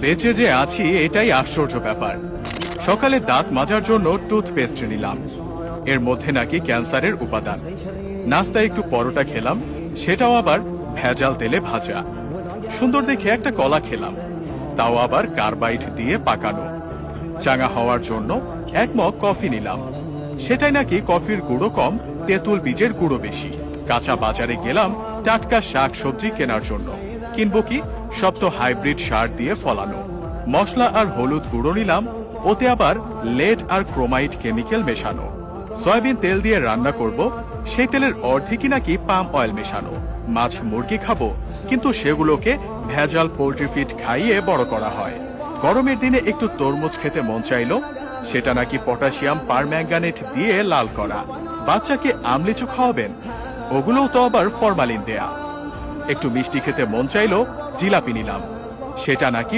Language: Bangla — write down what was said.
বেঁচে যে আছি এটাই আশ্চর্য ব্যাপার। সকালে দাঁত মাজার জন্য টুথপেস্ট নিলাম, এর মধ্যে নাকি ক্যান্সারের উপাদান। নাস্তায় একটু পরোটা খেলাম, সেটাও আবার ভেজাল তেলে ভাজা। সুন্দর দেখে একটা কলা খেলাম, তাও আবার কার্বাইড দিয়ে পাকানো। চাঙা হওয়ার জন্য এক মগ কফি নিলাম, সেটাই নাকি কফির গুঁড়ো কম, তেঁতুল বীজের গুঁড়ো বেশি। কাঁচা বাজারে গেলাম টাটকা শাক সবজি কেনার জন্য, কিনবো কি, সব তো হাইব্রিড সার দিয়ে ফলানো। মশলা আর হলুদ গুঁড়ো নিলাম, ওতে আবার লেড আর ক্রোমাইড কেমিক্যাল মেশানো। সয়াবিন তেল দিয়ে রান্না করব, সেই তেলের অর্ধেকই নাকি পাম অয়েল মেশানো। মাছ মুরগি খাবো, কিন্তু সেগুলোকে ভেজাল পোল্ট্রি ফিড খাইয়ে বড় করা হয়। গরমের দিনে একটু তরমুজ খেতে মন চাইলো, সেটা নাকি পটাশিয়াম পারম্যাঙ্গানেট দিয়ে লাল করা। বাচ্চাকে আমলিচু খাওয়াবেন, ওগুলোও তো আবার ফরমালিন দেয়া। একটু মিষ্টি খেতে মন চাইলো, জিলাপি নিলাম, সেটা নাকি